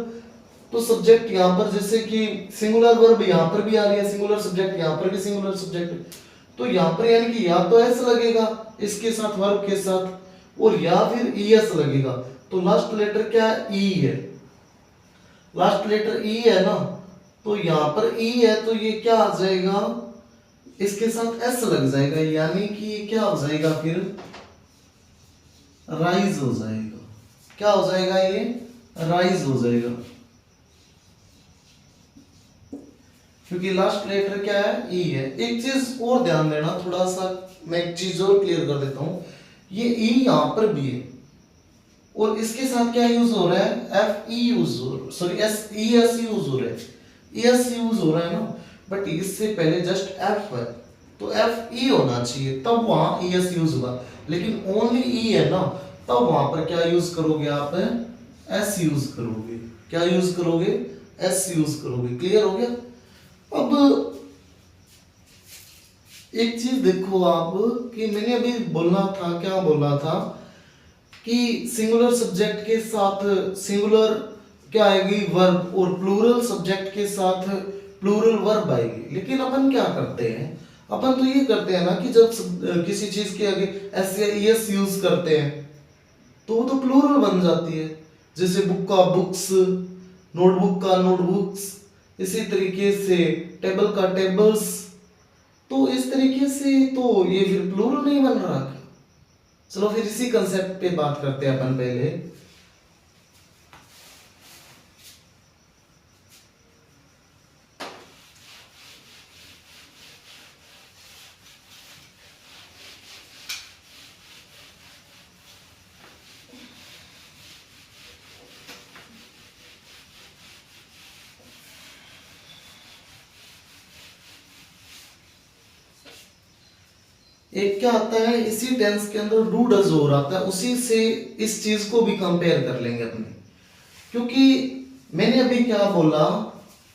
तो सब्जेक्ट यहाँ पर जैसे कि सिंगुलर वर्ब यहाँ पर भी आ रही है, सिंगुलर सब्जेक्ट यहाँ पर भी सिंगुलर सब्जेक्ट। तो यहाँ पर यानी कि या तो एस लगेगा इसके साथ वर्ब के साथ, और या फिर ईएस लगेगा। तो लास्ट लेटर क्या है, ई है। लास्ट लेटर ई है ना, तो यहाँ पर ई है तो ये क्या आ जाएगा, इसके साथ एस लग जाएगा, यानी कि ये क्या हो जाएगा, फिर राइज हो जाएगा। क्या हो जाएगा, ये राइज हो जाएगा, क्योंकि लास्ट लेटर क्या है, ई है। एक चीज और ध्यान देना, थोड़ा सा मैं एक चीज और क्लियर कर देता हूं, ये ई यहां पर भी है और इसके साथ क्या यूज हो रहा है, एफ ई यूज हो, sorry S E S use हो रहा है, ई एस यूज हो रहा है ना, बट इससे पहले जस्ट एफ है तो एफ ई होना चाहिए, तब वहां ई एस यूज होगा। लेकिन ओनली ई है ना, तब वहां पर क्या यूज करोगे आप, एस यूज करोगे। क्या यूज करोगे, एस यूज करोगे। क्लियर हो गया। अब एक चीज देखो आप, कि मैंने अभी बोलना था, क्या बोला था कि सिंगुलर सब्जेक्ट के साथ सिंगुलर क्या आएगी, वर्ब, और प्लूरल सब्जेक्ट के साथ प्लूरल वर्ब आएगी। लेकिन अपन क्या करते हैं, अपन तो ये करते हैं ना कि जब किसी चीज के आगे एस या एस यूज करते हैं तो वो तो प्लूरल बन जाती है। जैसे बुक का बुक्स, नोटबुक का नोटबुक्स, इसी तरीके से टेबल का टेबल्स। तो इस तरीके से तो ये फिर प्लूरल नहीं बन रहा। चलो फिर इसी कंसेप्ट पे बात करते हैं अपन पहले। एक क्या आता है, इसी टेंस के अंदर डू डज हो रहा था, उसी से इस चीज को भी कंपेयर कर लेंगे अपने। क्योंकि मैंने अभी क्या बोला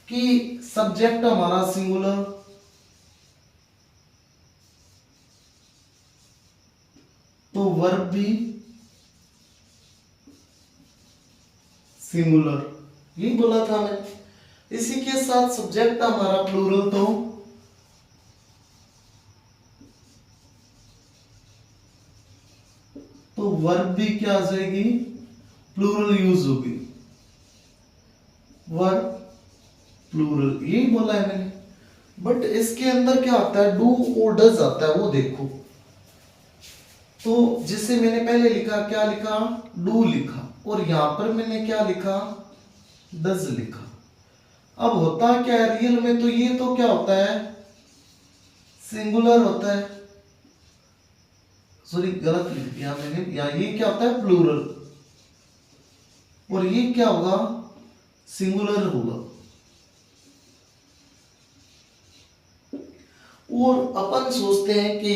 कि सब्जेक्ट हमारा सिंगुलर, तो वर्ब भी सिंगुलर, यही बोला था मैंने। इसी के साथ सब्जेक्ट हमारा प्लूरल, तो वर्ब भी क्या आ जाएगी, प्लूरल यूज होगी, वर्ब प्लूरल, यही बोला है मैंने। बट इसके अंदर क्या आता है, डू और डज आता है, वो देखो। तो जिसे मैंने पहले लिखा, क्या लिखा, डू लिखा, और यहां पर मैंने क्या लिखा, डज लिखा। अब होता क्या है रियल में, तो ये तो क्या होता है, सिंगुलर होता है, सॉरी गलत लिख दिया मैंने, या ये क्या होता है, प्लूरल, और ये क्या होगा, सिंगुलर होगा। और अपन सोचते हैं कि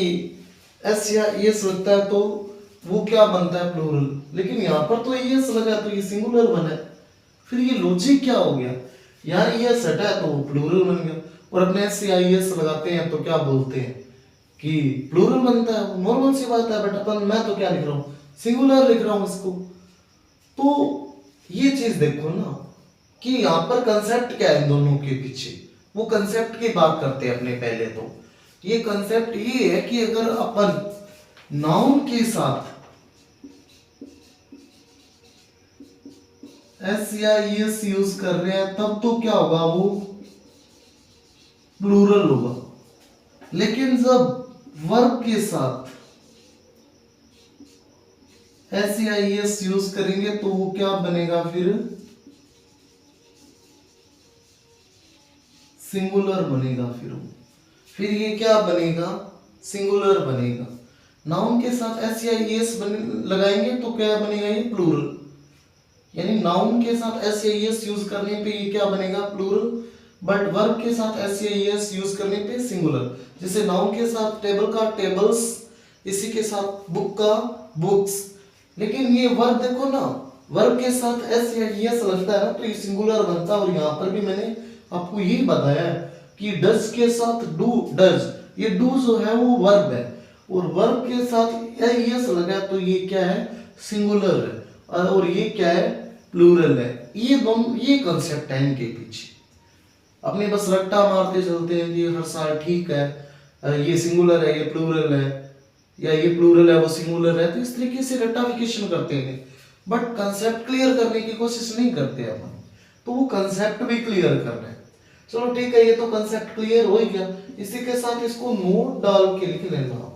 एस या एस लगता है तो वो क्या बनता है, प्लूरल, लेकिन यहां पर तो एस लगा तो ये सिंगुलर बना है। फिर ये लॉजिक क्या हो गया, यहाँ एस हटा है तो वो प्लूरल बन गया, और अपने एस या एस लगाते हैं तो क्या बोलते हैं कि प्लूरल बनता है, नॉर्मल सी बात है। बट अपन, मैं तो क्या लिख रहा हूँ, सिंगुलर लिख रहा हूँ इसको। तो ये चीज देखो ना कि यहाँ पर कंसेप्ट क्या है इन दोनों के पीछे, वो कंसेप्ट की बात करते हैं अपने पहले। तो ये कंसेप्ट ये है कि अगर अपन नाउन के साथ एस या एस यूज कर रहे हैं तब तो क्या होगा, वो प्लूरल होगा। लेकिन जब वर्ब के साथ एस या एस यूज करेंगे तो वो क्या बनेगा, फिर सिंगुलर बनेगा। फिर ये क्या बनेगा, सिंगुलर बनेगा। नाउन के साथ एस या एस लगाएंगे तो क्या बनेगा, ये प्लूरल। यानी नाउन के साथ एस या एस यूज करने पे ये क्या बनेगा, प्लूरल। बट वर्ब के साथ एस या एस यूज करने पे सिंगुलर। जैसे नाउन के साथ टेबल का टेबल्स, इसी के साथ बुक का बुक्स। लेकिन ये वर्ब देखो ना, वर्ब के साथ एस या एस लगता है ना तो ये सिंगुलर बनता है। और यहाँ पर भी मैंने आपको यही बताया कि डज के साथ डू, डज, ये डू जो है वो वर्ब है, और वर्ब के साथ एस लगा तो ये क्या है, सिंगुलर है, और ये क्या है, प्लूरल है। ये दोनों, ये कंसेप्ट है इनके पीछे। अपने बस रट्टा मारते चलते हैं कि हर साल ठीक है, ये सिंगुलर है, ये प्लूरल है, या ये प्लूरल है वो सिंगुलर है, तो इस तरीके से रट्टाफिकेशन करते हैं। बट कंसेप्ट क्लियर करने की कोशिश नहीं करते अपन, तो वो कंसेप्ट भी क्लियर कर रहे हैं। चलो ठीक है, ये तो कंसेप्ट क्लियर हो ही गया। इसी के साथ इसको नोट डाल के लिख लेना,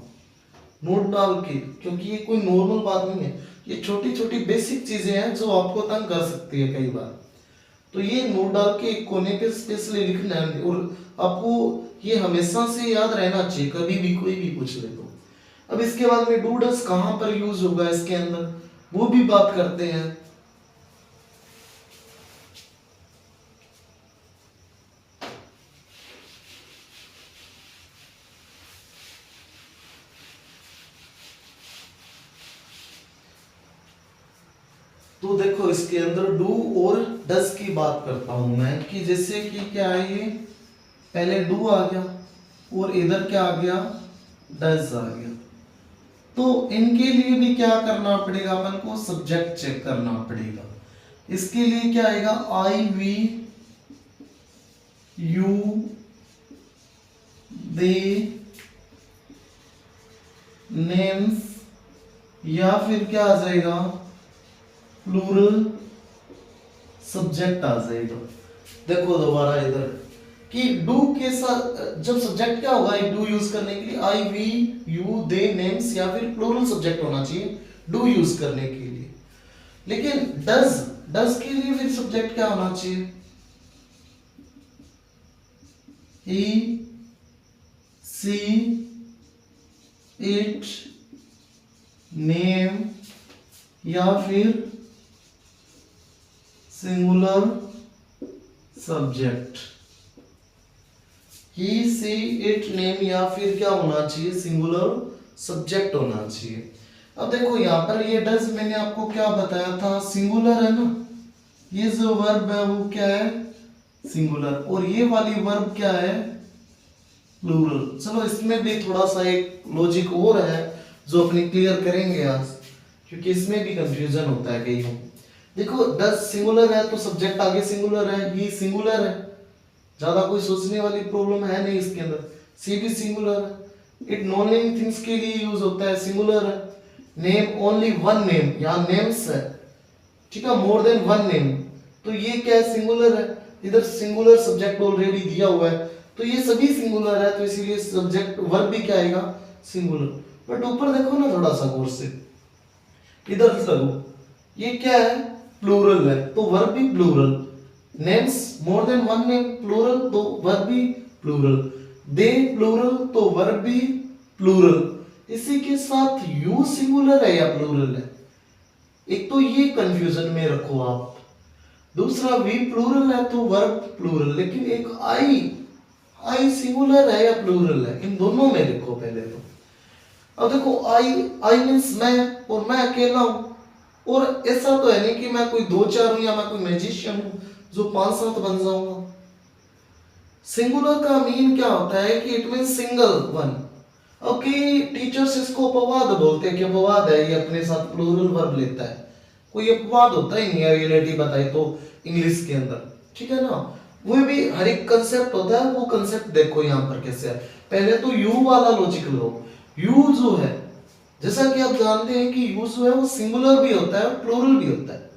नोट डाल के, क्योंकि ये कोई नॉर्मल बात नहीं है, ये छोटी छोटी बेसिक चीजें हैं जो आपको तंग कर सकती है कई बार। तो ये नोट डाल के एक कोने पे स्पेशली लिखना है, और आपको ये हमेशा से याद रहना चाहिए, कभी भी कोई भी पूछ ले तो। अब इसके बाद में डू डज कहां पर यूज होगा इसके अंदर, वो भी बात करते हैं। तो देखो इसके अंदर डू और डज की बात करता हूं मैं, कि जैसे कि क्या है, ये पहले डू आ गया और इधर क्या आ गया, डज आ गया। तो इनके लिए भी क्या करना पड़ेगा, अपन को सब्जेक्ट चेक करना पड़ेगा। इसके लिए क्या आएगा, आई वी यू दे नेम्स, या फिर क्या आ जाएगा, प्लूरल सब्जेक्ट आ जाएगा। देखो दोबारा इधर कि डू के साथ जब सब्जेक्ट क्या होगा, डू यूज करने के लिए आई वी यू दे नेम्स, या फिर प्लूरल सब्जेक्ट होना चाहिए डू यूज करने के लिए। लेकिन डज, डज के लिए फिर सब्जेक्ट क्या होना चाहिए, ही सी इट नेम, या फिर singular subject. He see it name, या फिर क्या होना चाहिए, सिंगुलर सब्जेक्ट होना चाहिए। अब देखो यहाँ पर ये डज मैंने आपको क्या बताया था, सिंगुलर है ना, ये जो वर्ब है वो क्या है, सिंगुलर, और ये वाली वर्ब क्या है, प्लूरल। चलो इसमें भी थोड़ा सा एक लॉजिक और है जो अपने क्लियर करेंगे आज, क्योंकि इसमें भी कंफ्यूजन होता है कई को। देखो डज सिंगुलर है तो सब्जेक्ट आगे सिंगुलर है, ये सिंगुलर है, ज्यादा कोई सोचने वाली प्रॉब्लम है नहीं इसके अंदर। सी भी सिंगुलर है। इट नॉन नेम थिंग्स के लिए यूज होता है, सिंगुलर है। नेम ओनली वन नेम, यहाँ नेम्स है, ठीक है, मोर देन वन नेम, तो ये क्या है, सिंगुलर है। इधर सिंगुलर सब्जेक्ट ऑलरेडी दिया हुआ है, तो ये सभी सिंगुलर है, तो इसीलिए सब्जेक्ट वर्ब भी क्या आएगा, सिंगुलर। बट ऊपर देखो ना थोड़ा सा गौर से, इधर देखो, ये क्या है, प्लूरल है, तो वर्ब भी plural. Names more than one name, plural, तो वर्ब भी प्लूरल। दे प्लूरल, तो वर्ब भी प्लूरल। इसी के साथ यू सिंगुलर है या प्लूरल है, एक तो ये कंफ्यूजन में रखो आप। दूसरा वी प्लूरल है तो वर्ब प्लूरल, लेकिन एक आई सिंगुलर है या प्लूरल है, इन दोनों में लिखो पहले तो। अब देखो आई मींस मैं, और मैं अकेला हूं, और ऐसा तो है नहीं कि मैं कोई दो चार हूं या मैं कोई मैजिशियन हूं जो 5-7 बन जाऊंगा। सिंगुलर का मीन क्या होता है कि it mean single one. Okay, teachers इसको अपवाद बोलते हैं कि अपवाद है, ये अपने साथ प्लूरल वर्ब लेता है, कोई अपवाद होता ही नहीं है रियलिटी बताए तो इंग्लिश के अंदर, ठीक है ना। वो भी हर एक कंसेप्ट होता है, वो कंसेप्ट देखो यहाँ पर कैसे है। पहले तो यू वाला लॉजिकल हो, यू जो है, जैसा कि आप जानते हैं कि यू जो है वो सिंगुलर भी होता है और प्लूरल भी होता है,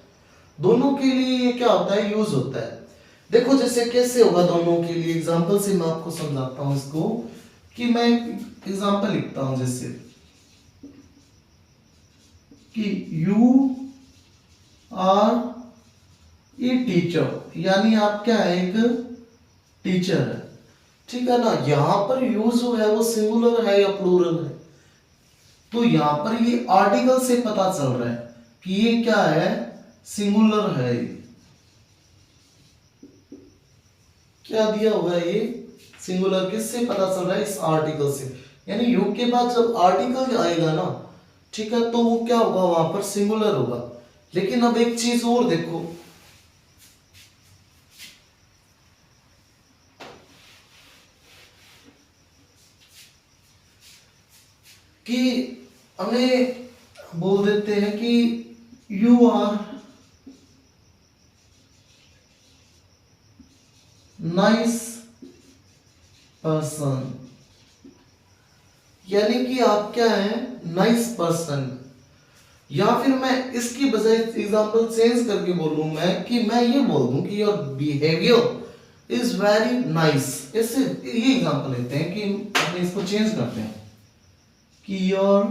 दोनों के लिए ये क्या होता है, यूज होता है। देखो जैसे कैसे होगा दोनों के लिए, एग्जांपल से मैं आपको समझाता हूं इसको, कि मैं एग्जांपल लिखता हूं, जैसे कि यू आर ए टीचर, यानी आप क्या है, एक टीचर है, ठीक है ना। यहां पर यू जो है वो सिंगुलर है या प्लूरल है, तो यहां पर ये आर्टिकल से पता चल रहा है कि ये क्या है, सिंगुलर है। क्या दिया हुआ है, ये सिंगुलर, किससे पता चल रहा है, इस आर्टिकल से। यानी यू के बाद जब आर्टिकल आएगा ना, ठीक है, तो वो क्या होगा, वहां पर सिंगुलर होगा। लेकिन अब एक चीज और देखो, कि हमें बोल देते हैं कि यू आर नाइस पर्सन, यानी कि आप क्या है, नाइस पर्सन। या फिर मैं इसकी बजाय एग्जांपल चेंज करके बोलूं मैं, कि मैं ये बोल दूं कि your behaviour is very nice. इससे ये एग्जांपल लेते हैं कि हम इसको चेंज करते हैं कि your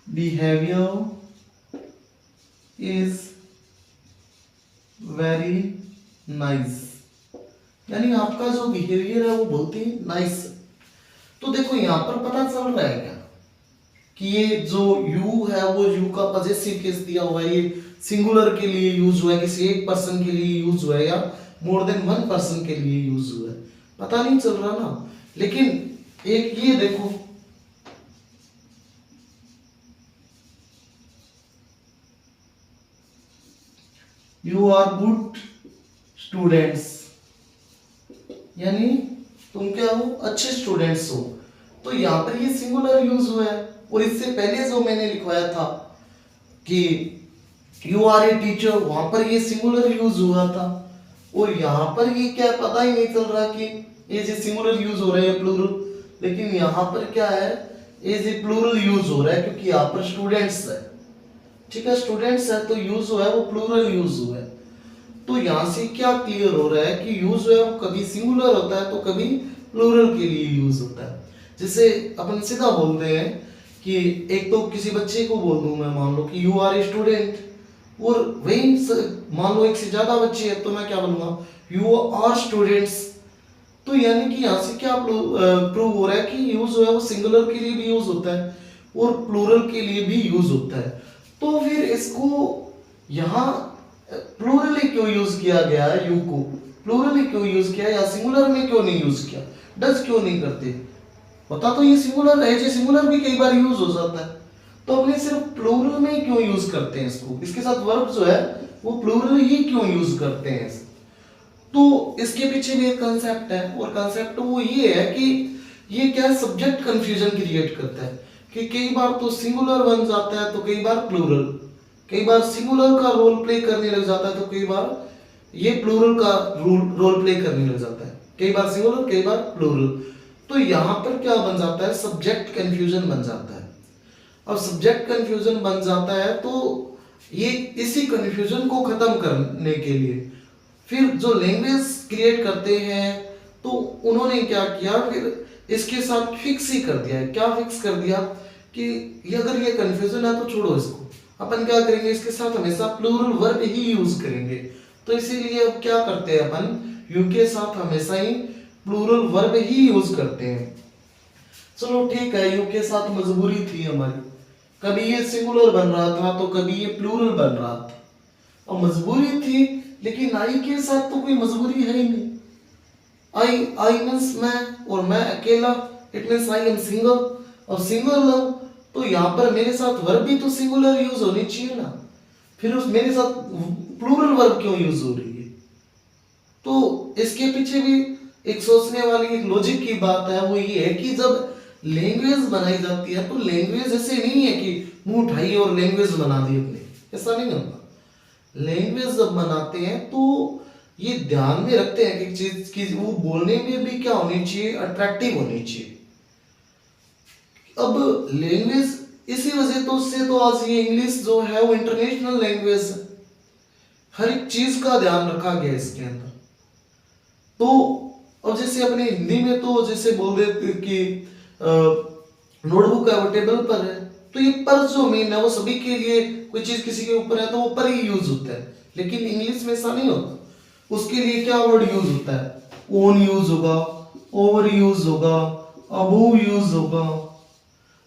behaviour is very nice, यानी आपका जो बिहेवियर है वो बहुत ही नाइस। तो देखो यहां पर पता चल रहा है क्या कि ये जो यू है वो यू का पॉजेसिव केस दिया हुआ है, ये सिंगुलर के लिए यूज हुआ है, किसी एक पर्सन के लिए यूज हुआ है या मोर देन वन पर्सन के लिए यूज हुआ है, पता नहीं चल रहा ना। लेकिन एक ये देखो, यू आर गुड स्टूडेंट्स, यानी तुम क्या हो, अच्छे स्टूडेंट्स हो। तो यहां पर ये सिंगुलर यूज हुआ है, और इससे पहले जो मैंने लिखवाया था कि यू आर ए टीचर, वहां पर ये सिंगुलर यूज हुआ था, और यहां पर ये क्या पता ही नहीं चल रहा कि ये जो सिंगुलर यूज हो रहा है प्लूरल, लेकिन यहां पर क्या है, ये जो प्लूरल यूज हो रहा है क्योंकि यहां पर स्टूडेंट्स है, ठीक है, स्टूडेंट्स है, तो यूज हुआ है वो प्लूरल यूज हुआ है। तो यहां से क्या क्लियर हो रहा है कि यूज है वो कभी सिंगुलर होता है तो कभी प्लूरल के लिए यूज होता है। जैसे अपन सीधा बोलते हैं कि एक तो किसी बच्चे को बोल दूं मैं, मान लो कि यू आर ए स्टूडेंट, और वही मान लो एक से ज्यादा बच्चे हैं तो मैं क्या बोलूंगा, यू आर स्टूडेंट्स। तो यानी कि यहाँ से क्या प्रूव हो रहा है कि यूज है वो सिंगुलर के लिए भी यूज होता है और प्लूरल के लिए भी यूज होता है। तो फिर इसको यहाँ प्लूरल क्यों यूज किया गया है, यू को प्लूरल क्यों यूज किया या सिंगुलर में क्यों नहीं यूज किया, डज क्यों नहीं करते, पता तो ये सिंगुलर है, जो सिंगुलर भी कई बार यूज हो जाता है, तो अपने सिर्फ प्लूरल में क्यों यूज करते हैं इसको, इसके साथ वर्ब जो है वो प्लूरल ही क्यों यूज करते हैं। तो इसके पीछे भी एक कंसेप्ट है, और कंसेप्ट वो ये है कि ये क्या सब्जेक्ट कंफ्यूजन क्रिएट करता है कि कई बार तो सिंगुलर बन जाता है तो कई बार प्लूरल, कई बार सिंगुलर का रोल प्ले करने लग जाता है, तो कई बार ये प्लूरल का रोल प्ले करने लग जाता है, कई बार सिंगुलर कई बार प्लूरल। तो यहाँ पर क्या बन जाता है, सब्जेक्ट कंफ्यूजन बन जाता है। अब सब्जेक्ट कंफ्यूजन बन जाता है तो ये इसी कंफ्यूजन को खत्म करने के लिए फिर जो लैंग्वेज क्रिएट करते हैं तो उन्होंने क्या किया, फिर इसके साथ फिक्स ही कर दिया है। क्या फिक्स कर दिया कि ये अगर ये कंफ्यूजन है तो छोड़ो इसको, अपन क्या करेंगे, इसके साथ हमेशा प्लूरल वर्ब ही यूज करेंगे। तो इसीलिए अब क्या करते हैं अपन, यू के साथ हमेशा ही प्लूरल वर्ब ही यूज करते हैं। चलो ठीक है, यू के साथ मजबूरी थी हमारी, कभी ये सिंगुलर बन रहा था तो कभी ये प्लूरल बन रहा था, और मजबूरी थी। लेकिन आई के साथ तो कोई मजबूरी है ही नहीं। आई मीन्स मैं, और मैं अकेला, it means I am single, और सिंगल तो यहाँ पर मेरे साथ वर्ब भी तो सिंगुलर यूज होनी चाहिए ना, फिर उस मेरे साथ प्लूरल वर्ब क्यों यूज हो रही है। तो इसके पीछे भी एक सोचने वाली एक लॉजिक की बात है, वो ये है कि जब लैंग्वेज बनाई जाती है तो लैंग्वेज ऐसे नहीं है कि मुंह उठाई और लैंग्वेज बना दी अपने, ऐसा नहीं होता। लैंग्वेज जब बनाते हैं तो ये ध्यान में रखते हैं कि चीज की वो बोलने में भी क्या होनी चाहिए, अट्रैक्टिव होनी चाहिए। अब लैंग्वेज इसी वजह तो से तो आज ये इंग्लिश जो है वो इंटरनेशनल लैंग्वेज है, हर एक चीज का ध्यान रखा गया इसके अंदर। तो अब जैसे अपने हिंदी में तो जैसे बोल देते कि नोटबुक है वो टेबल पर है, तो ये पर जो मीन है वो सभी के लिए, कोई चीज किसी के ऊपर है तो वो पर ही यूज होता है। लेकिन इंग्लिश में ऐसा नहीं होता, उसके लिए क्या वर्ड यूज होता है, ओन यूज होगा, ओवर यूज होगा, अबोव यूज होगा।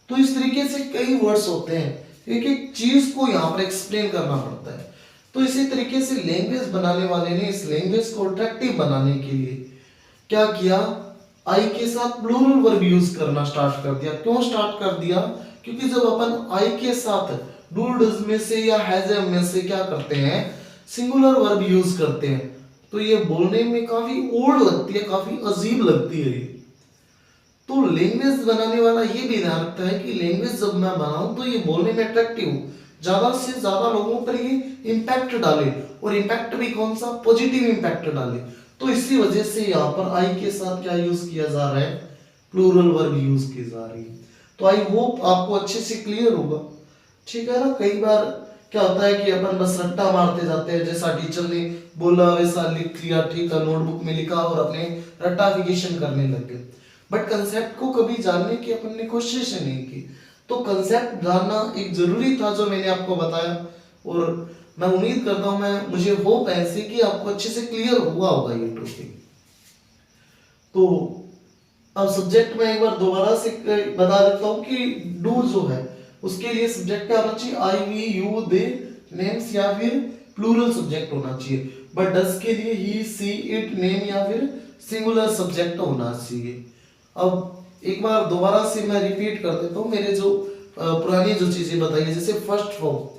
तो इस तरीके से कई वर्ड्स होते हैं, एक एक चीज को यहाँ पर एक्सप्लेन करना पड़ता है। तो इसी तरीके से लैंग्वेज बनाने वाले ने इस लैंग्वेज को अट्रैक्टिव बनाने के लिए क्या किया, आई के साथ प्लूरल वर्ब यूज करना स्टार्ट कर दिया। क्यों स्टार्ट कर दिया, क्योंकि जब अपन आई के साथ डू डज में से या हैज में से क्या करते हैं, सिंगुलर वर्ब यूज करते हैं, तो ये बोलने में काफी ओड लगती है, काफी अजीब लगती है। तो लैंग्वेज बनाने वाला ये भी ध्यान रखता है कि लैंग्वेज जब मैं बनाऊं तो ये बोलने में अट्रैक्टिव, ज्यादा से ज्यादा लोगों पर ये इम्पैक्ट डाले, और इम्पैक्ट भी कौन सा, पॉजिटिव इम्पैक्ट डाले। तो इसी वजह से यहाँ पर आई के साथ क्या यूज किया जा रहा है, प्लूरल वर्ब यूज की जा रही है। तो आई होप आपको अच्छे से क्लियर होगा, ठीक है ना। कई बार क्या होता है कि अपन बस रट्टा मारते जाते हैं, जैसा टीचर ने बोला वैसा लिख लिया, ठीक है, नोटबुक में लिखा और अपने रट्टाफिकेशन करने लग गए, बट कंसेप्ट को कभी जानने की अपन ने कोशिश नहीं की। तो कंसेप्ट जानना एक जरूरी था जो मैंने आपको बताया, और मैं उम्मीद करता हूं, मैं मुझे होप ऐसे कि आपको अच्छे से क्लियर हुआ होगा ये टॉपिक। तो अब सब्जेक्ट में एक बार दोबारा से बता देता हूं कि डू जो है उसके लिए सब्जेक्ट क्या होना चाहिए, आई वी यू दे नेम्स या फिर प्लूरल सब्जेक्ट होना चाहिए। बट डज के लिए ही सी इट नेम या फिर सिंगुलर सब्जेक्ट होना चाहिए। अब एक बार दोबारा से मैं रिपीट कर देता हूँ मेरे जो पुरानी जो चीजें बताई है, जैसे first form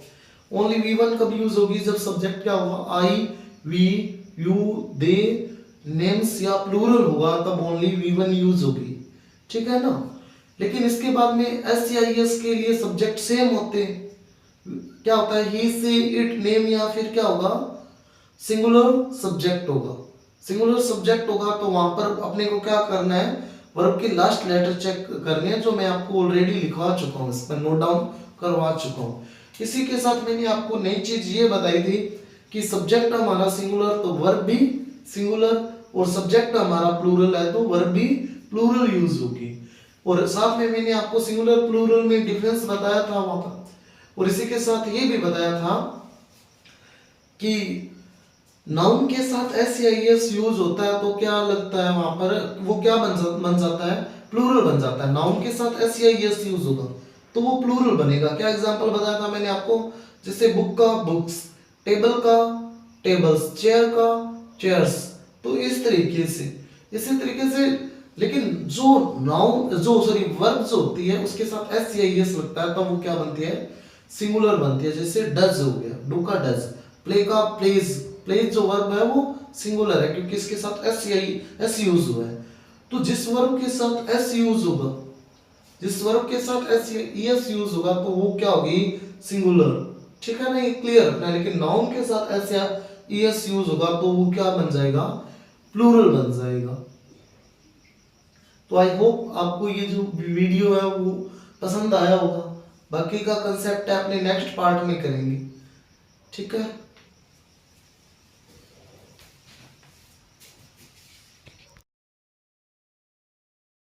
only V one कब यूज होगी, जब सब्जेक्ट क्या होगा, I we you they names या प्लूरल होगा तब ओनली वी वन यूज होगी, ठीक है ना। लेकिन इसके बाद में एस या एस के लिए सब्जेक्ट सेम होते हैं, क्या होता है, ही सी इट नेम या फिर क्या होगा, सिंगुलर सब्जेक्ट होगा। सिंगुलर सब्जेक्ट होगा तो वहां पर अपने को क्या करना है, वर्ब के लास्ट लेटर चेक करने हैं, जो मैं आपको ऑलरेडी लिखवा चुका हूँ, इस पर नोट डाउन करवा चुका हूँ। इसी के साथ मैंने आपको नई चीज ये बताई थी कि सब्जेक्ट हमारा सिंगुलर तो वर्ब भी सिंगुलर, और सब्जेक्ट हमारा प्लूरल है तो वर्ब भी प्लूरल यूज होगी। और साथ में मैंने आपको सिंगुलर प्लूरल में डिफरेंस बताया था वहां पर, और इसी के साथ ये भी बताया था कि नाउन के साथ एस या एस यूज होता है तो क्या लगता है वहां पर, वो क्या बन जाता है, प्लूरल बन जाता है। नाउन के साथ एस या एस यूज होगा तो वो प्लूरल बनेगा। क्या एग्जांपल बताया था मैंने आपको, जैसे बुक का बुक्स, टेबल का टेबल्स, चेयर का चेयर्स। तो इस तरीके से, इसी तरीके से, लेकिन जो नाउन जो सॉरी वर्ब जो होती है उसके साथ एस या एस लगता है तो वो क्या बनती है, सिंगुलर बनती है। जैसे डज हो गया, डू का डज, प्ले का प्लेज, प्लेज जो वर्ब है वो सिंगुलर है क्योंकि इसके साथ एस या एस यूज हुआ है। तो जिस वर्ब के साथ एस यूज होगा, जिस वर्ब के साथ एस यूज होगा तो वो क्या होगी, सिंगुलर। ठीक है ना, ये क्लियर रखना है। लेकिन नाउन के साथ एस या ईएस यूज होगा तो वो क्या बन जाएगा, प्लूरल बन जाएगा। तो आई होप आपको ये जो वीडियो है वो पसंद आया होगा। बाकी का कंसेप्ट है अपने नेक्स्ट पार्ट में करेंगे, ठीक है।